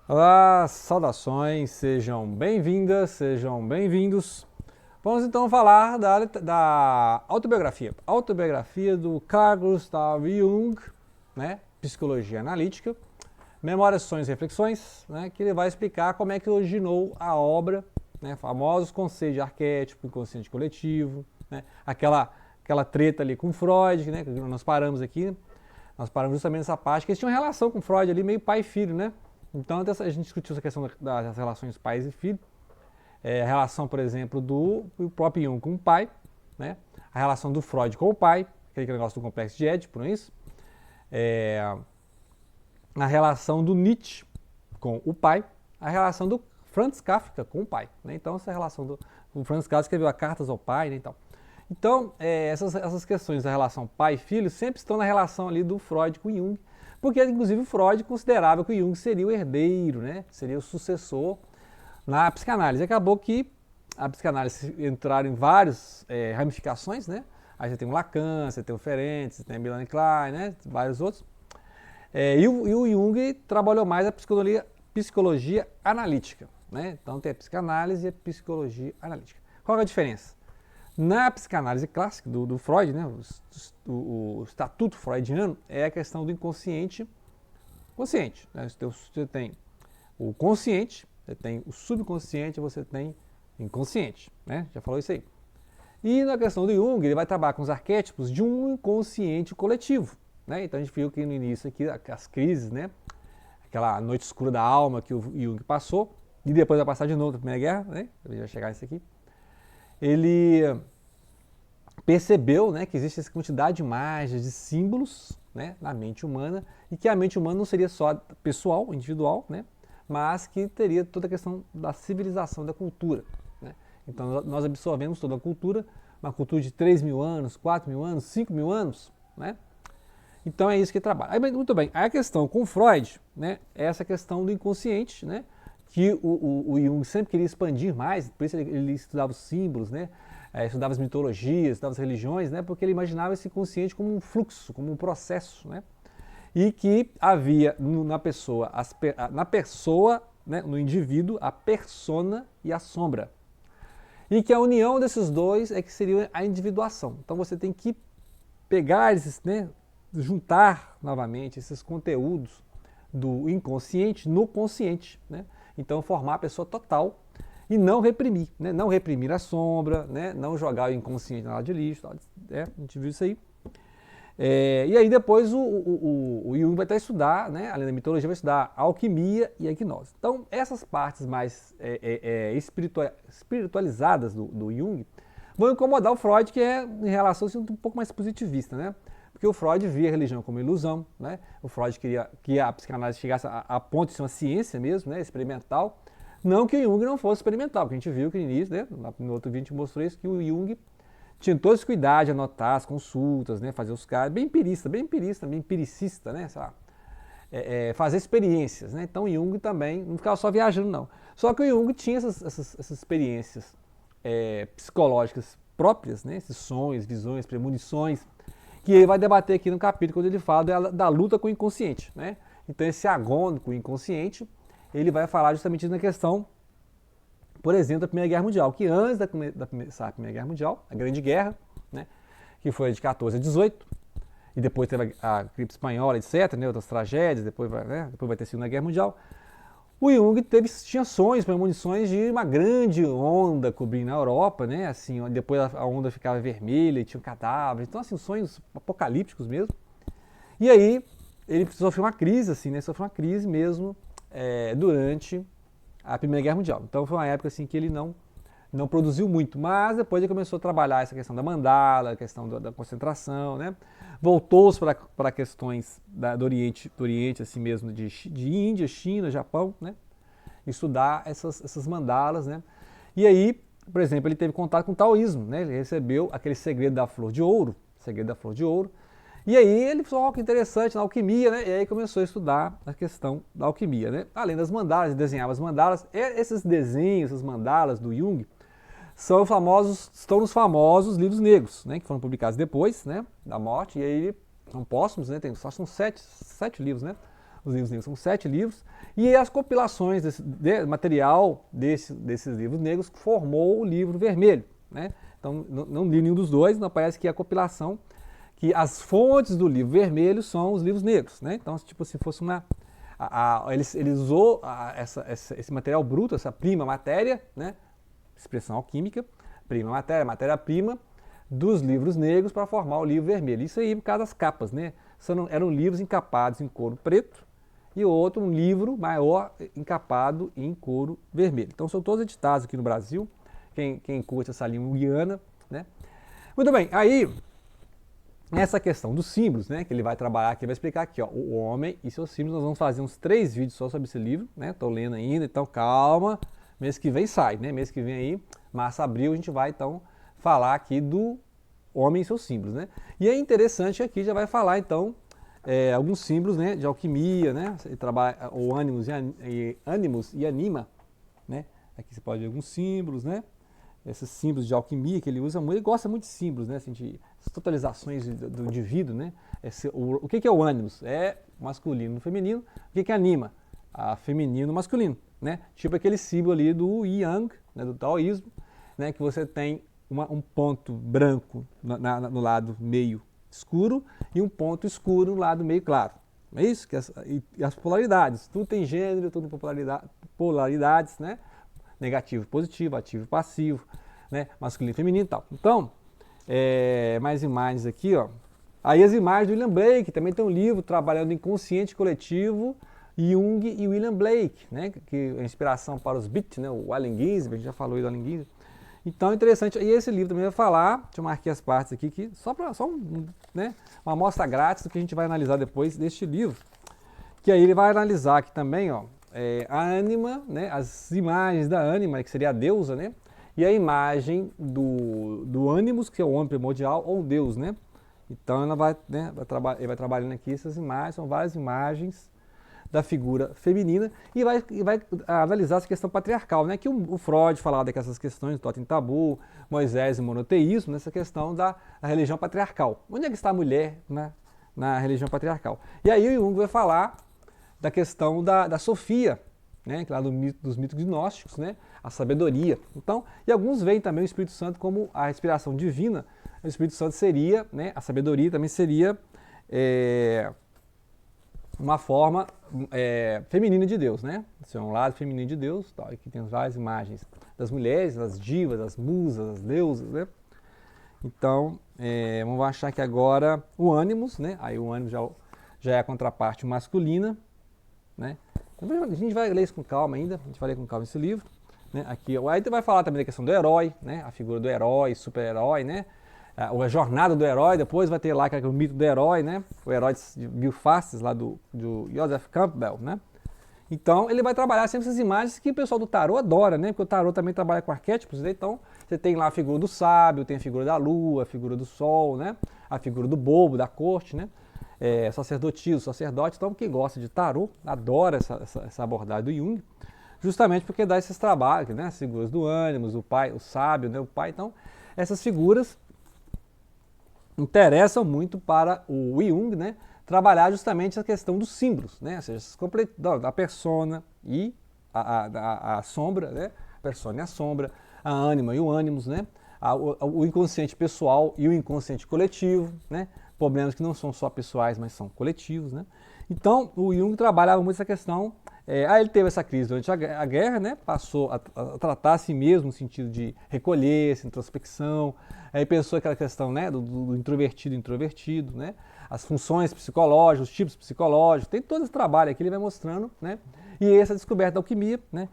Olá, saudações, sejam bem-vindas, sejam bem-vindos. Vamos então falar da autobiografia. Autobiografia do Carl Gustav Jung, né? Psicologia analítica, Memórias, Sonhos e Reflexões, né? Que ele vai explicar como é que originou a obra, né? Famosos conceitos de arquétipo, inconsciente coletivo, né? Aquela treta ali com Freud, né? Que nós paramos aqui. Nós paramos justamente nessa parte, que eles tinham relação com Freud ali, meio pai e filho, né? Então a gente discutiu essa questão das relações pais e filhos, a relação, por exemplo, do próprio Jung com o pai, né? A relação do Freud com o pai, aquele negócio do complexo de Édipo, não é isso? É, a relação do Nietzsche com o pai, a relação do Franz Kafka com o pai, né? Então essa relação do o Franz Kafka escreveu cartas ao pai, né? Então, essas questões da relação pai e filho sempre estão na relação ali do Freud com o Jung, porque inclusive o Freud considerava que o Jung seria o herdeiro, né? Seria o sucessor na psicanálise. Acabou que a psicanálise entraram em várias ramificações, né? Aí você tem o Lacan, você tem o Ferenczi, você tem a Melanie Klein, né? Vários outros. E o Jung trabalhou mais a psicologia analítica, né? Então tem a psicanálise e a psicologia analítica. Qual é a diferença? Na psicanálise clássica do Freud, né, o estatuto freudiano é a questão do inconsciente consciente. Né? Você tem o consciente, você tem o subconsciente, você tem o inconsciente. Né? Já falou isso aí. E na questão do Jung, ele vai trabalhar com os arquétipos de um inconsciente coletivo. Né? Então a gente viu que no início aqui, as crises, né? Aquela noite escura da alma que o Jung passou, e depois vai passar de novo na Primeira Guerra, né? Ele vai chegar nisso aqui. Ele percebeu, né, que existe essa quantidade de imagens, de símbolos, né, na mente humana, e que a mente humana não seria só pessoal, individual, né, mas que teria toda a questão da civilização, da cultura. Né? Então nós absorvemos toda a cultura, uma cultura de 3 mil anos, 4 mil anos, 5 mil anos, né? Então é isso que trabalha. Aí, muito bem, a questão com Freud, né, é essa questão do inconsciente, né, que o Jung sempre queria expandir mais, por isso ele estudava os símbolos, né, estudava as mitologias, estudava as religiões, né, porque ele imaginava esse consciente como um fluxo, como um processo, né, e que havia na pessoa, né, no indivíduo, a persona e a sombra. E que a união desses dois é que seria a individuação. Então você tem que pegar esses, né, juntar novamente esses conteúdos do inconsciente no consciente, né? Então formar a pessoa total e não reprimir, né? Não reprimir a sombra, né? Não jogar o inconsciente na lata de lixo, a gente viu isso aí. E aí depois o Jung vai até estudar, né? Além da mitologia, vai estudar a alquimia e a gnose. Então essas partes mais espiritualizadas do Jung vão incomodar o Freud, que é em relação assim, um pouco mais positivista, né? Porque o Freud via a religião como ilusão, né? O Freud queria que a psicanálise chegasse a ponto de ser uma ciência mesmo, né? Experimental. Não que o Jung não fosse experimental, porque a gente viu que no início, né? No outro vídeo a gente mostrou isso, que o Jung tinha todo esse cuidado de anotar as consultas, né? Fazer os caras, bem empiricista, né? Fazer experiências, né? Então o Jung também não ficava só viajando, não. Só que o Jung tinha essas experiências psicológicas próprias, né? Esses sonhos, visões, premonições, que ele vai debater aqui no capítulo quando ele fala da luta com o inconsciente, né? Então esse agônico inconsciente, ele vai falar justamente na questão, por exemplo, da Primeira Guerra Mundial, que antes da Primeira Guerra Mundial, a Grande Guerra, né? Que foi de 14 a 18, e depois teve a gripe espanhola, etc., né? Outras tragédias, depois vai ter a Segunda Guerra Mundial. O Jung tinha sonhos, premonições de uma grande onda cobrindo a Europa, né? Assim, depois a onda ficava vermelha e tinha um cadáver. Então, assim, sonhos apocalípticos mesmo. E aí ele sofreu uma crise, assim, né? Sofreu uma crise mesmo durante a Primeira Guerra Mundial. Então foi uma época assim que ele não produziu muito, mas depois ele começou a trabalhar essa questão da mandala, a questão da concentração, né? Voltou-se para questões do Oriente assim mesmo, de Índia, China, Japão, né? Estudar essas mandalas, né? E aí, por exemplo, ele teve contato com o taoísmo, né? Ele recebeu aquele segredo da flor de ouro, e aí ele falou, que interessante, na alquimia, né? E aí começou a estudar a questão da alquimia, né? Além das mandalas, ele desenhava as mandalas. Esses desenhos, essas mandalas do Jung, estão nos famosos livros negros, né? Que foram publicados depois, né? Da morte, e aí são póstumos, né? São sete livros, né? os livros negros são 7 livros, e as compilações material desses livros negros formou o livro vermelho, né? Então não li nenhum dos dois, não parece que a compilação, que as fontes do livro vermelho são os livros negros, né? Então, tipo, se fosse uma... ele usou esse material bruto, essa prima matéria, né? Expressão alquímica, prima matéria, matéria-prima, dos livros negros para formar o livro vermelho. Isso aí por causa das capas, né? Eram livros encapados em couro preto e outro, um livro maior encapado em couro vermelho. Então são todos editados aqui no Brasil, quem curte essa língua guiana, né? Muito bem, aí essa questão dos símbolos, né, que ele vai trabalhar aqui, vai explicar aqui, ó, o homem e seus símbolos. Nós vamos fazer uns 3 vídeos só sobre esse livro, né? Tô lendo ainda, então calma. Mês que vem sai, né? Mês que vem aí, março, abril, a gente vai então falar aqui do homem e seus símbolos, né? E é interessante aqui, já vai falar então alguns símbolos, né, de alquimia, né? Ele trabalha o ânimos e anima, né? Aqui você pode ver alguns símbolos, né? Esses símbolos de alquimia que ele usa muito, ele gosta muito de símbolos, né? Assim, de totalizações do indivíduo, né? O que é o ânimos? É masculino e feminino. O que é anima? Feminino e masculino, né? Tipo aquele símbolo ali do Yang, né, do taoísmo, né, que você tem um ponto branco no lado meio escuro e um ponto escuro no lado meio claro. É isso? E as polaridades. Tudo tem gênero, tudo tem polaridades, né? Negativo e positivo, ativo e passivo, né? Masculino e feminino e tal. Então, mais imagens aqui, ó. Aí as imagens do William Blake, também tem um livro trabalhando inconsciente coletivo, Jung e William Blake, né? Que é inspiração para os Beat, né? O Allen Ginsberg, a gente já falou aí do Allen Ginsberg. Então é interessante, e esse livro também vai falar, deixa eu marcar as partes aqui, que né, uma amostra grátis do que a gente vai analisar depois deste livro, que aí ele vai analisar aqui também, ó, a ânima, né, as imagens da ânima, que seria a deusa, né, e a imagem do ânimos, que é o homem primordial, ou Deus, né. Então ela ele vai trabalhando aqui essas imagens, são várias imagens da figura feminina e vai analisar essa questão patriarcal, né? Que o Freud falava dessas questões do totem tabu, Moisés e monoteísmo, nessa questão da religião patriarcal. Onde é que está a mulher, né, na religião patriarcal? E aí o Jung vai falar da questão da Sofia, né, que é lá dos mitos gnósticos, né, a sabedoria. Então, e alguns veem também o Espírito Santo como a inspiração divina. O Espírito Santo seria, né, a sabedoria também seria uma forma feminina de Deus, né? Esse é um lado feminino de Deus, tal, aqui tem várias imagens das mulheres, das divas, das musas, das deusas, né? Então, vamos achar aqui agora o ânimos, né? Aí o ânimos já é a contraparte masculina, né? A gente vai ler isso com calma ainda, a gente vai ler com calma esse livro, né? Aqui, aí vai falar também da questão do herói, né? A figura do herói, super-herói, né? A jornada do herói, depois vai ter lá o mito do herói, né? O herói de Mil Faces, lá do Joseph Campbell, né? Então, ele vai trabalhar sempre essas imagens que o pessoal do tarô adora, né? Porque o tarô também trabalha com arquétipos, né? Então, você tem lá a figura do sábio, tem a figura da lua, a figura do sol, né? A figura do bobo, da corte, né? Sacerdotisa, sacerdote. Então, quem gosta de tarô adora essa abordagem do Jung, justamente porque dá esses trabalhos, né? As figuras do ânimos, o pai, o sábio, né? O pai. Então, essas figuras interessam muito para o Jung, né, trabalhar justamente a questão dos símbolos, né, ou seja, da persona e a sombra, né, a persona e a sombra, a ânima e o ânimos, né, o inconsciente pessoal e o inconsciente coletivo, né, problemas que não são só pessoais, mas são coletivos, né. Então, o Jung trabalhava muito essa questão. Aí ele teve essa crise durante a guerra, né? Passou a tratar a si mesmo no sentido de recolher-se, introspecção. Aí pensou aquela questão, né, do introvertido e introvertido, né? As funções psicológicas, os tipos psicológicos, tem todo esse trabalho aqui, ele vai mostrando, né? E essa descoberta da alquimia, né?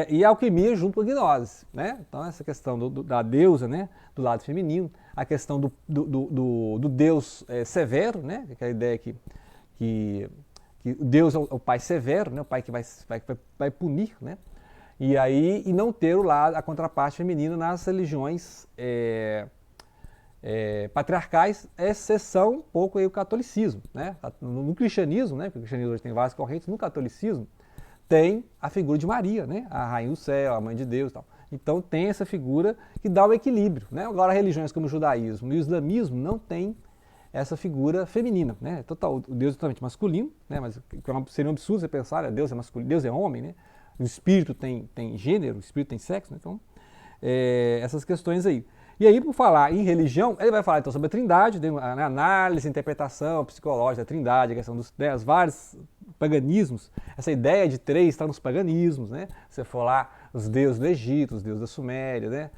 E a alquimia junto com a gnose, né? Então essa questão da deusa, né? Do lado feminino, a questão do Deus severo, né? Que é a ideia que Deus é o pai severo, né? O pai que vai punir, né? E não ter a contraparte feminina nas religiões patriarcais, exceção um pouco aí o catolicismo, né? No cristianismo, né? Porque o cristianismo hoje tem várias correntes, no catolicismo tem a figura de Maria, né? A rainha do céu, a mãe de Deus e tal. Então tem essa figura que dá o equilíbrio, né? Agora religiões como o judaísmo e o islamismo não tem essa figura feminina, né? Total, o Deus é totalmente masculino, né? Mas seria um absurdo você pensar, Deus é masculino, Deus é homem, né? O espírito tem gênero, o espírito tem sexo, né? Então, essas questões aí. E aí, por falar em religião, ele vai falar então sobre a Trindade, a análise, interpretação psicológica da Trindade, a questão dos vários paganismos. Essa ideia de três está nos paganismos, né? Se você for lá, os deuses do Egito, os deuses da Suméria, né?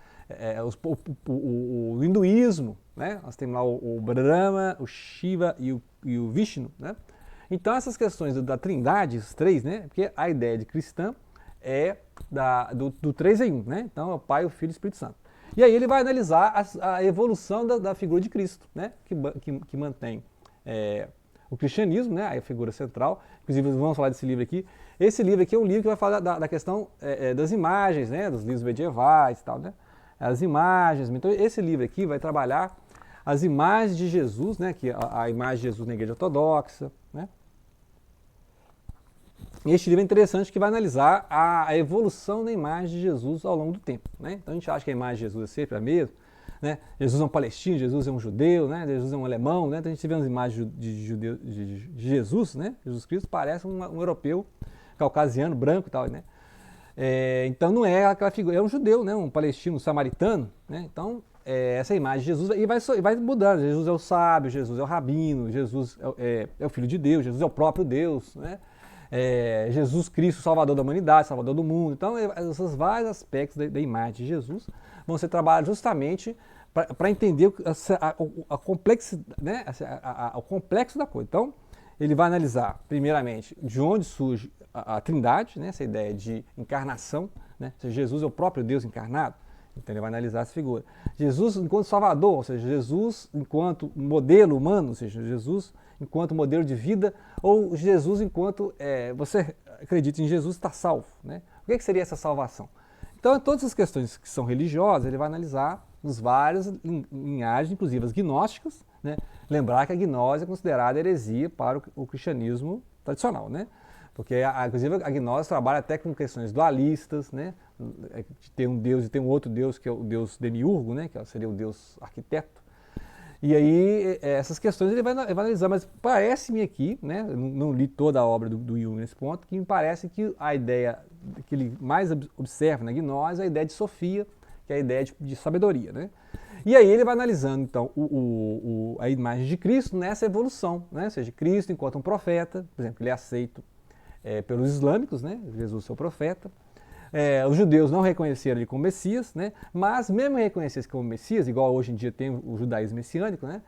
O hinduísmo, né? Nós temos lá o Brahma, o Shiva e o Vishnu, né? Então essas questões da Trindade, os três, né? Porque a ideia de cristã é do três em um, né? Então é o Pai, o Filho e o Espírito Santo. E aí ele vai analisar a evolução da figura de Cristo, né? Que mantém o cristianismo, né? A figura central. Inclusive vamos falar desse livro aqui. Esse livro aqui é um livro que vai falar da questão das imagens, né? Dos livros medievais e tal, né? As imagens. Então esse livro aqui vai trabalhar as imagens de Jesus, né? Que a imagem de Jesus na Igreja Ortodoxa, né? Este livro é interessante que vai analisar a evolução da imagem de Jesus ao longo do tempo, né? Então a gente acha que a imagem de Jesus é sempre a mesma, né? Jesus é um palestino, Jesus é um judeu, né? Jesus é um alemão, né? Então a gente vê umas imagens de Jesus, né? Jesus Cristo parece um europeu, caucasiano, branco e tal, né? Então não é aquela figura, é um judeu, né? Um palestino, um samaritano, né? Então essa imagem de Jesus vai mudando. Jesus é o sábio, Jesus é o rabino, Jesus é o Filho de Deus, Jesus é o próprio Deus, né? Jesus Cristo, Salvador da humanidade, Salvador do mundo. Então, esses vários aspectos da imagem de Jesus vão ser trabalhados justamente para entender a complexidade, né? O complexo da coisa. Então, ele vai analisar, primeiramente, de onde surge a Trindade, né? Essa ideia de encarnação, né? Ou seja, Jesus é o próprio Deus encarnado. Então, ele vai analisar essa figura. Jesus enquanto Salvador, ou seja, Jesus enquanto modelo humano, ou seja, Jesus enquanto modelo de vida, ou Jesus enquanto você acredita em Jesus está salvo, né? O que seria essa salvação? Então, todas as questões que são religiosas, ele vai analisar nos várias linhagens, inclusive as gnósticas, né? Lembrar que a gnose é considerada heresia para o cristianismo tradicional, né? Porque, inclusive, a gnose trabalha até com questões dualistas, né? De ter um Deus e ter um outro Deus, que é o Deus demiurgo, né? Que seria o Deus arquiteto. E aí, essas questões ele vai analisar, mas parece-me aqui, né? Eu não li toda a obra do Jung nesse ponto, que me parece que a ideia que ele mais observa na gnose é a ideia de Sofia, que é a ideia de sabedoria, né? E aí ele vai analisando, então, a imagem de Cristo nessa evolução, né? Ou seja, Cristo enquanto um profeta, por exemplo, ele é aceito pelos islâmicos, né? Jesus é o profeta. Os judeus não reconheceram ele como Messias, né? Mas mesmo reconhecessem como Messias, igual hoje em dia tem o judaísmo messiânico, né?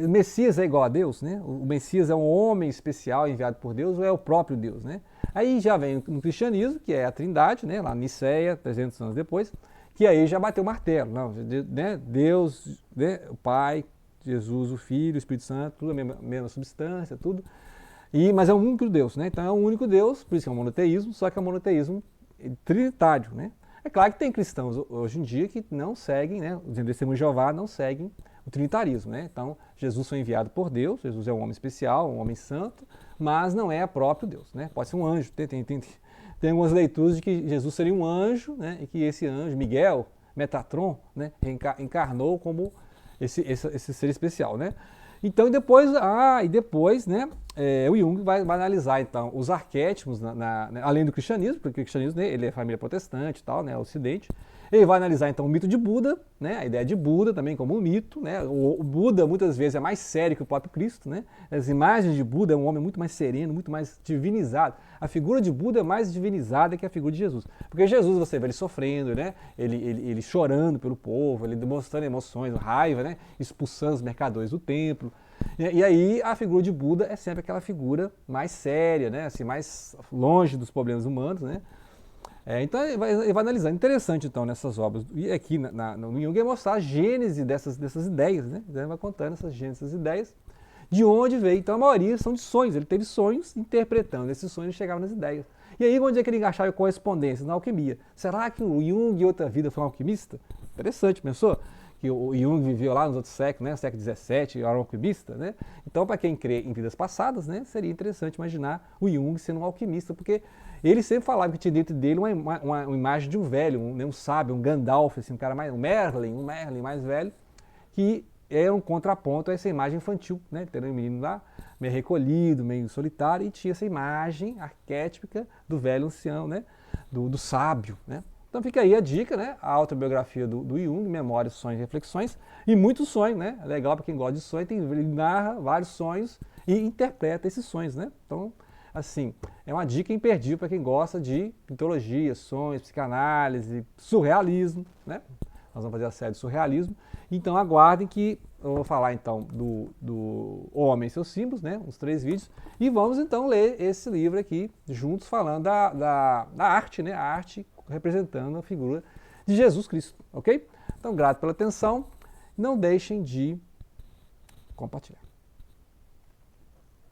O Messias é igual a Deus, né? O Messias é um homem especial enviado por Deus ou é o próprio Deus, né? Aí já vem no cristianismo, que é a Trindade, né? Lá em Nicéia, 300 anos depois, que aí já bateu o martelo, não, né? Deus, né? O Pai, Jesus, o Filho, o Espírito Santo, tudo a mesma substância, tudo. Mas é um único Deus, né? Então é um único Deus, por isso que é um monoteísmo, só que é um monoteísmo trinitário, né? É claro que tem cristãos hoje em dia que não seguem, né? Os testemunhos de Jeová não seguem o trinitarismo, né? Então, Jesus foi enviado por Deus, Jesus é um homem especial, um homem santo, mas não é próprio Deus, né? Pode ser um anjo. Tem algumas leituras de que Jesus seria um anjo, né? E que esse anjo, Miguel, Metatron, né? Encarnou como esse ser especial, né? Então, depois, né, o Jung vai analisar, então, os arquétipos, além do cristianismo, porque o cristianismo, né, ele é família protestante e tal, né, ocidente. Ele vai analisar, então, o mito de Buda, né, a ideia de Buda também como um mito, né. O Buda, muitas vezes, é mais sério que o próprio Cristo, né. As imagens de Buda é um homem muito mais sereno, muito mais divinizado. A figura de Buda é mais divinizada que a figura de Jesus. Porque Jesus, você vê ele sofrendo, né, ele chorando pelo povo, ele demonstrando emoções, raiva, né, expulsando os mercadores do templo. E aí a figura de Buda é sempre aquela figura mais séria, né, assim, mais longe dos problemas humanos, né. Então ele vai analisar. Interessante, então, nessas obras. E aqui no Jung é mostrar a gênese dessas ideias, né? Ele vai contando essas gênesis, essas ideias, de onde veio. Então a maioria são de sonhos. Ele teve sonhos, interpretando esses sonhos e chegava nas ideias. E aí onde é que ele achava correspondências? Na alquimia. Será que o Jung em outra vida foi um alquimista? Interessante, pensou? Que o Jung viveu lá nos outros séculos, né? Século XVII, era um alquimista, né? Então, para quem crê em vidas passadas, né? Seria interessante imaginar o Jung sendo um alquimista, porque ele sempre falava que tinha dentro dele uma imagem de um velho, um sábio, um Gandalf, assim, um cara mais, um Merlin mais velho, que é um contraponto a essa imagem infantil, né? Tendo um menino lá, meio recolhido, meio solitário, e tinha essa imagem arquétipica do velho ancião, né? Do sábio, né? Então fica aí a dica, né? A autobiografia do Jung, Memórias, Sonhos e Reflexões, e muitos sonhos, né? É legal para quem gosta de sonho, ele narra vários sonhos e interpreta esses sonhos, né? Então, assim, é uma dica imperdível para quem gosta de mitologia, sonhos, psicanálise, surrealismo, né? Nós vamos fazer a série de surrealismo. Então aguardem que eu vou falar então do Homem e seus símbolos, né? Os 3 vídeos. E vamos então ler esse livro aqui, juntos falando da arte, né? A arte representando a figura de Jesus Cristo, ok? Então, grato pela atenção. Não deixem de compartilhar.